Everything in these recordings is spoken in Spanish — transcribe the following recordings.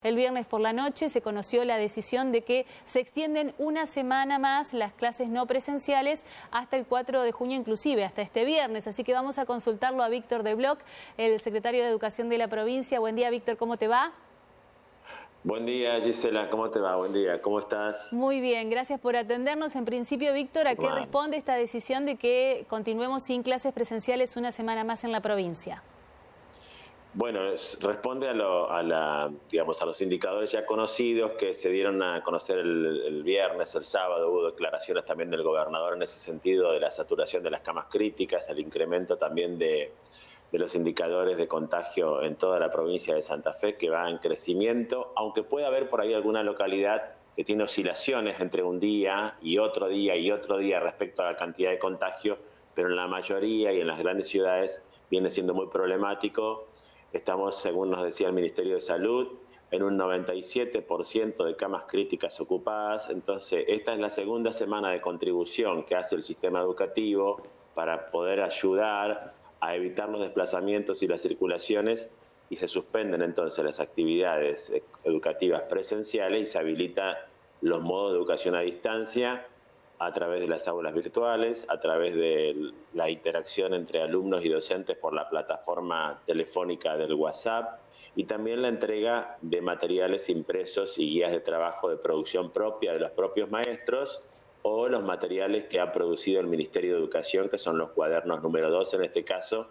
El viernes por la noche se conoció la decisión de que se extienden una semana más las clases no presenciales hasta el 4 de junio, inclusive hasta este viernes. Así que vamos a consultarlo a Víctor de Bloch, el secretario de Educación de la provincia. Buen día, Víctor, ¿cómo te va? Buen día, Gisela, ¿cómo te va? Buen día, ¿cómo estás? Muy bien, gracias por atendernos. En principio, Víctor, ¿a qué responde esta decisión de que continuemos sin clases presenciales una semana más en la provincia? Bueno, responde a los indicadores ya conocidos que se dieron a conocer el viernes, el sábado. Hubo declaraciones también del gobernador en ese sentido de la saturación de las camas críticas, el incremento también de los indicadores de contagio en toda la provincia de Santa Fe, que va en crecimiento, aunque puede haber por ahí alguna localidad que tiene oscilaciones entre un día y otro día respecto a la cantidad de contagio, pero en la mayoría y en las grandes ciudades viene siendo muy problemático. Estamos, según nos decía el Ministerio de Salud, en un 97% de camas críticas ocupadas. Entonces, esta es la segunda semana de contribución que hace el sistema educativo para poder ayudar a evitar los desplazamientos y las circulaciones, y se suspenden entonces las actividades educativas presenciales y se habilitan los modos de educación a distancia a través de las aulas virtuales, a través de la interacción entre alumnos y docentes por la plataforma telefónica del WhatsApp, y también la entrega de materiales impresos y guías de trabajo de producción propia de los propios maestros, o los materiales que ha producido el Ministerio de Educación, que son los cuadernos número 2 en este caso,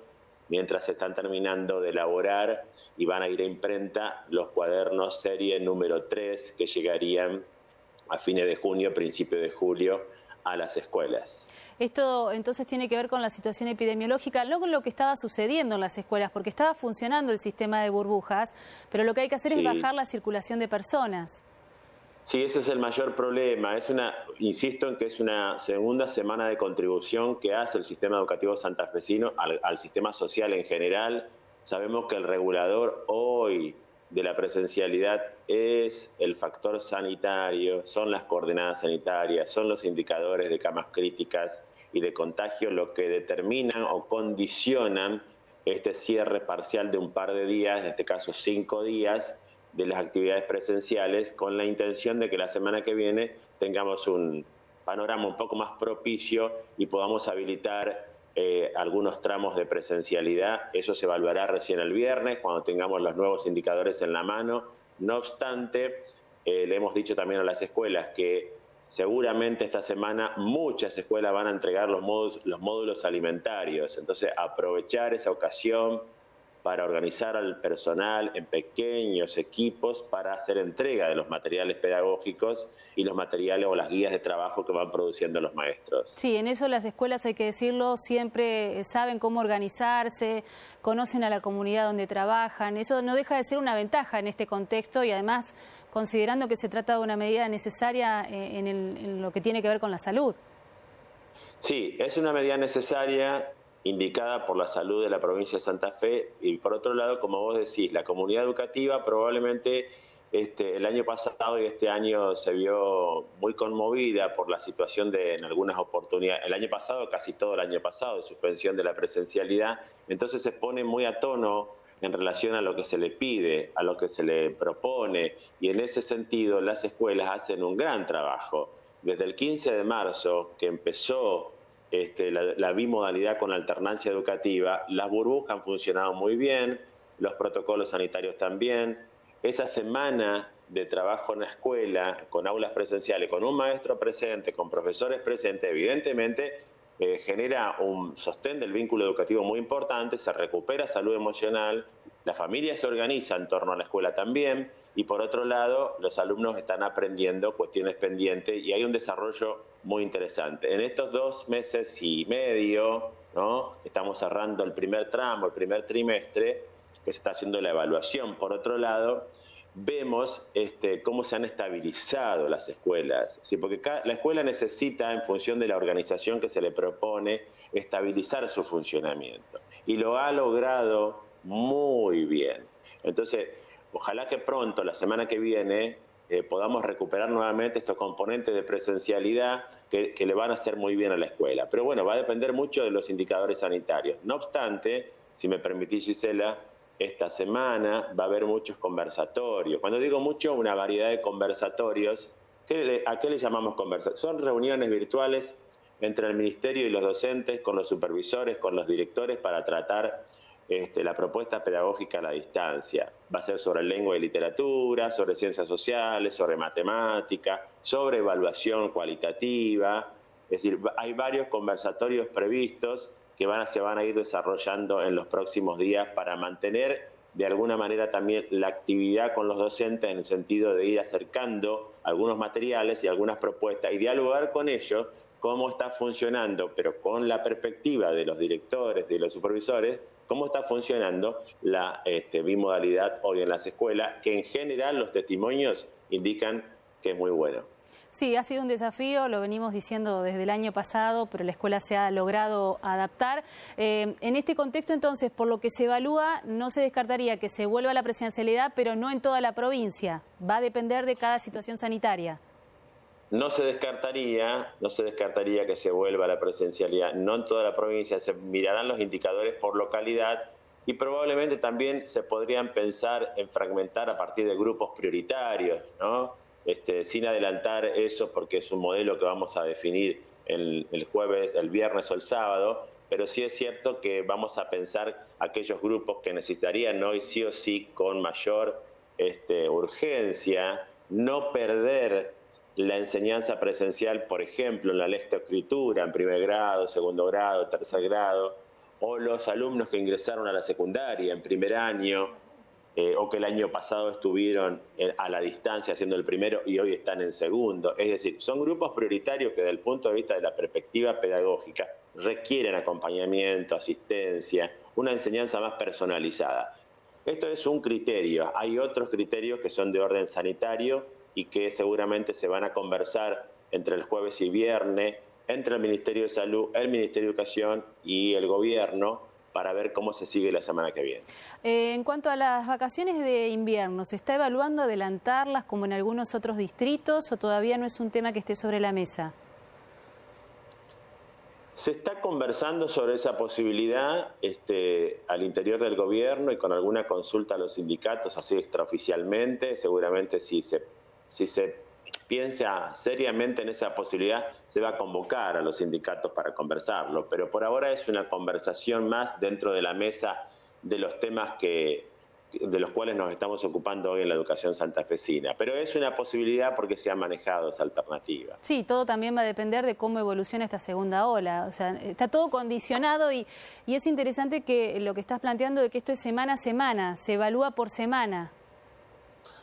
mientras se están terminando de elaborar y van a ir a imprenta los cuadernos serie número 3, que llegarían a fines de junio, principio de julio, a las escuelas. Esto entonces tiene que ver con la situación epidemiológica, no con lo que estaba sucediendo en las escuelas, porque estaba funcionando el sistema de burbujas, pero lo que hay que hacer es bajar la circulación de personas. Sí, ese es el mayor problema. Insisto en que es una segunda semana de contribución que hace el sistema educativo santafesino al sistema social en general. Sabemos que el regulador hoy de la presencialidad es el factor sanitario, son las coordenadas sanitarias, son los indicadores de camas críticas y de contagio lo que determinan o condicionan este cierre parcial de un par de días, en este caso 5 días, de las actividades presenciales, con la intención de que la semana que viene tengamos un panorama un poco más propicio y podamos habilitar algunos tramos de presencialidad. Eso se evaluará recién el viernes, cuando tengamos los nuevos indicadores en la mano. No obstante, le hemos dicho también a las escuelas que seguramente esta semana muchas escuelas van a entregar los módulos alimentarios. Entonces, aprovechar esa ocasión para organizar al personal en pequeños equipos para hacer entrega de los materiales pedagógicos y los materiales o las guías de trabajo que van produciendo los maestros. Sí, en eso las escuelas, hay que decirlo, siempre saben cómo organizarse, conocen a la comunidad donde trabajan. Eso no deja de ser una ventaja en este contexto, y además considerando que se trata de una medida necesaria en lo que tiene que ver con la salud. Sí, es una medida necesaria, indicada por la salud de la provincia de Santa Fe, y por otro lado, como vos decís, la comunidad educativa probablemente el año pasado y este año se vio muy conmovida por la situación en algunas oportunidades, el año pasado, casi todo el año pasado, de suspensión de la presencialidad. Entonces se pone muy a tono en relación a lo que se le pide, a lo que se le propone, y en ese sentido las escuelas hacen un gran trabajo. Desde el 15 de marzo, que empezó la bimodalidad con alternancia educativa, las burbujas han funcionado muy bien, los protocolos sanitarios también. Esa semana de trabajo en la escuela, con aulas presenciales, con un maestro presente, con profesores presentes, evidentemente genera un sostén del vínculo educativo muy importante, se recupera salud emocional, la familia se organiza en torno a la escuela también, y por otro lado los alumnos están aprendiendo cuestiones pendientes y hay un desarrollo muy interesante. En estos 2 meses y medio, ¿no?, estamos cerrando el primer tramo, el primer trimestre, que se está haciendo la evaluación. Por otro lado, vemos cómo se han estabilizado las escuelas, ¿sí? Porque la escuela necesita, en función de la organización que se le propone, estabilizar su funcionamiento, y lo ha logrado muy bien. Entonces, ojalá que pronto, la semana que viene, podamos recuperar nuevamente estos componentes de presencialidad que le van a hacer muy bien a la escuela. Pero bueno, va a depender mucho de los indicadores sanitarios. No obstante, si me permitís, Gisela, esta semana va a haber muchos conversatorios. Cuando digo mucho, una variedad de conversatorios. ¿A qué le llamamos conversatorios? Son reuniones virtuales entre el ministerio y los docentes, con los supervisores, con los directores, para tratar la propuesta pedagógica a la distancia. Va a ser sobre lengua y literatura, sobre ciencias sociales, sobre matemática, sobre evaluación cualitativa. Es decir, hay varios conversatorios previstos que se van a ir desarrollando en los próximos días para mantener de alguna manera también la actividad con los docentes, en el sentido de ir acercando algunos materiales y algunas propuestas y dialogar con ellos cómo está funcionando, pero con la perspectiva de los directores, de los supervisores, cómo está funcionando la bimodalidad hoy en las escuelas, que en general los testimonios indican que es muy bueno. Sí, ha sido un desafío, lo venimos diciendo desde el año pasado, pero la escuela se ha logrado adaptar. En este contexto, entonces, por lo que se evalúa, no se descartaría que se vuelva a la presencialidad, pero no en toda la provincia. Va a depender de cada situación sanitaria. No se descartaría que se vuelva a la presencialidad, no en toda la provincia. Se mirarán los indicadores por localidad y probablemente también se podrían pensar en fragmentar a partir de grupos prioritarios, ¿no? Sin adelantar eso, porque es un modelo que vamos a definir el jueves, el viernes o el sábado, pero sí es cierto que vamos a pensar aquellos grupos que necesitarían hoy sí o sí con mayor urgencia no perder la enseñanza presencial, por ejemplo, en la lectoescritura, en primer grado, segundo grado, tercer grado, o los alumnos que ingresaron a la secundaria en primer año, o que el año pasado estuvieron a la distancia haciendo el primero y hoy están en segundo. Es decir, son grupos prioritarios que desde el punto de vista de la perspectiva pedagógica requieren acompañamiento, asistencia, una enseñanza más personalizada. Esto es un criterio. Hay otros criterios que son de orden sanitario y que seguramente se van a conversar entre el jueves y viernes, entre el Ministerio de Salud, el Ministerio de Educación y el Gobierno, para ver cómo se sigue la semana que viene. En cuanto a las vacaciones de invierno, ¿se está evaluando adelantarlas como en algunos otros distritos o todavía no es un tema que esté sobre la mesa? Se está conversando sobre esa posibilidad al interior del gobierno y con alguna consulta a los sindicatos, así extraoficialmente. Seguramente si se piensa seriamente en esa posibilidad, se va a convocar a los sindicatos para conversarlo, pero por ahora es una conversación más dentro de la mesa de los temas de los cuales nos estamos ocupando hoy en la educación santafesina. Pero es una posibilidad porque se ha manejado esa alternativa. Sí, todo también va a depender de cómo evoluciona esta segunda ola. O sea, está todo condicionado y es interesante que lo que estás planteando de que esto es semana a semana, se evalúa por semana.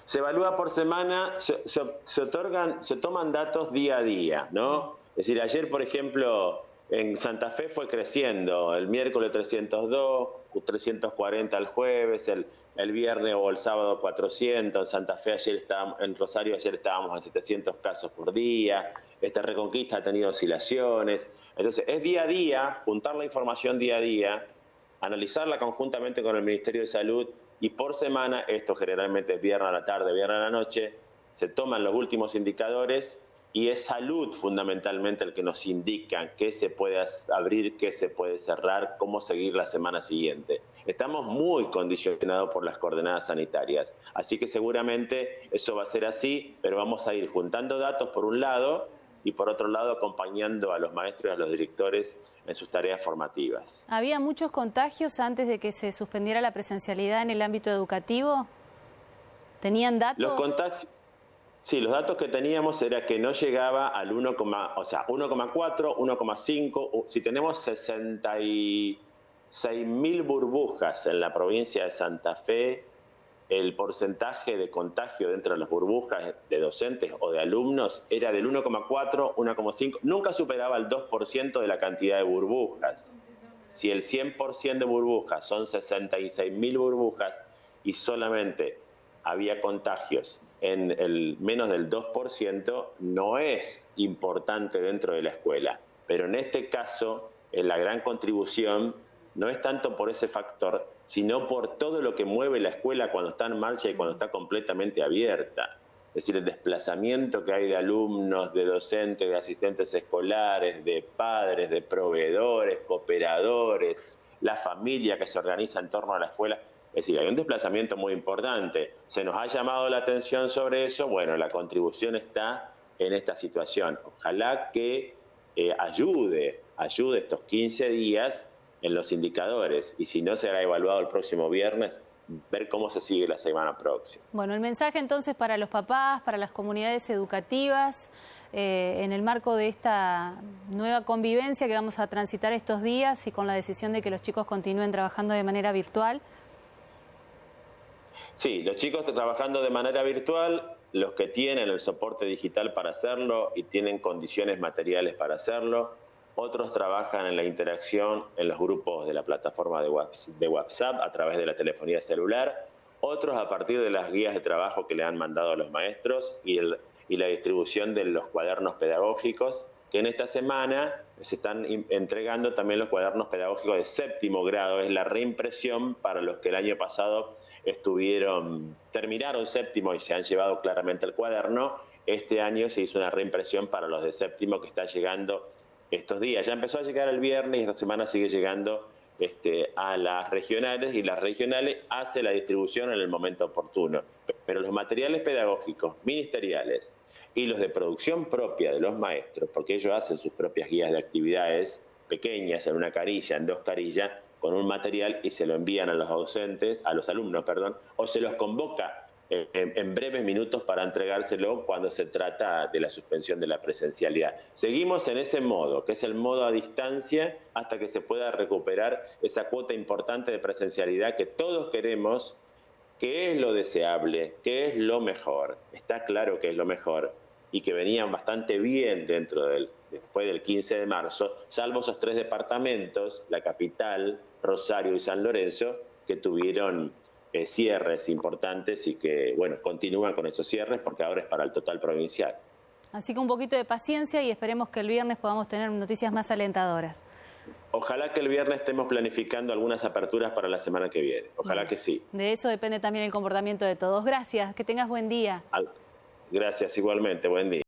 Se evalúa por semana, se toman datos día a día, ¿no? Es decir, ayer, por ejemplo, en Santa Fe fue creciendo, el miércoles 302, 340 el jueves, el viernes o el sábado 400, en Santa Fe en Rosario ayer estábamos en 700 casos por día, Reconquista ha tenido oscilaciones, entonces es día a día, juntar la información día a día, analizarla conjuntamente con el Ministerio de Salud. Y por semana, esto generalmente es viernes a la tarde, viernes a la noche, se toman los últimos indicadores y es salud fundamentalmente el que nos indica qué se puede abrir, qué se puede cerrar, cómo seguir la semana siguiente. Estamos muy condicionados por las coordenadas sanitarias, así que seguramente eso va a ser así, pero vamos a ir juntando datos por un lado y por otro lado acompañando a los maestros y a los directores en sus tareas formativas. ¿Había muchos contagios antes de que se suspendiera la presencialidad en el ámbito educativo? ¿Tenían datos? Sí, los datos que teníamos era que no llegaba al 1,4, 1,5. Si tenemos 66.000 burbujas en la provincia de Santa Fe, el porcentaje de contagio dentro de las burbujas de docentes o de alumnos era del 1,4, 1,5, nunca superaba el 2% de la cantidad de burbujas. Si el 100% de burbujas son 66.000 burbujas y solamente había contagios en el menos del 2%, no es importante dentro de la escuela. Pero en este caso, la gran contribución no es tanto por ese factor, sino por todo lo que mueve la escuela cuando está en marcha y cuando está completamente abierta. Es decir, el desplazamiento que hay de alumnos, de docentes, de asistentes escolares, de padres, de proveedores, cooperadores, la familia que se organiza en torno a la escuela. Es decir, hay un desplazamiento muy importante. Se nos ha llamado la atención sobre eso. Bueno, la contribución está en esta situación. Ojalá que ayude estos 15 días en los indicadores. Y si no, será evaluado el próximo viernes, ver cómo se sigue la semana próxima. Bueno, el mensaje entonces para los papás, para las comunidades educativas, en el marco de esta nueva convivencia que vamos a transitar estos días y con la decisión de que los chicos continúen trabajando de manera virtual. Sí, los chicos trabajando de manera virtual, los que tienen el soporte digital para hacerlo y tienen condiciones materiales para hacerlo. Otros trabajan en la interacción en los grupos de la plataforma de WhatsApp a través de la telefonía celular. Otros a partir de las guías de trabajo que le han mandado a los maestros y la distribución de los cuadernos pedagógicos, que en esta semana se están entregando también los cuadernos pedagógicos de 7º grado. Es la reimpresión para los que el año pasado terminaron 7º y se han llevado claramente el cuaderno. Este año se hizo una reimpresión para los de 7º que está llegando estos días. Ya empezó a llegar el viernes y esta semana sigue llegando a las regionales, y las regionales hace la distribución en el momento oportuno. Pero los materiales pedagógicos ministeriales y los de producción propia de los maestros, porque ellos hacen sus propias guías de actividades pequeñas, en una carilla, en 2 carillas, con un material, y se lo envían a los docentes, a los alumnos, perdón, o se los convoca en breves minutos para entregárselo cuando se trata de la suspensión de la presencialidad. Seguimos en ese modo, que es el modo a distancia, hasta que se pueda recuperar esa cuota importante de presencialidad que todos queremos, que es lo deseable, que es lo mejor. Está claro que es lo mejor y que venían bastante bien después del 15 de marzo, salvo esos 3 departamentos, la capital, Rosario y San Lorenzo, que tuvieron cierres importantes y que, bueno, continúan con esos cierres porque ahora es para el total provincial. Así que un poquito de paciencia y esperemos que el viernes podamos tener noticias más alentadoras. Ojalá que el viernes estemos planificando algunas aperturas para la semana que viene. Ojalá que sí. De eso depende también el comportamiento de todos. Gracias, que tengas buen día. Gracias, igualmente, buen día.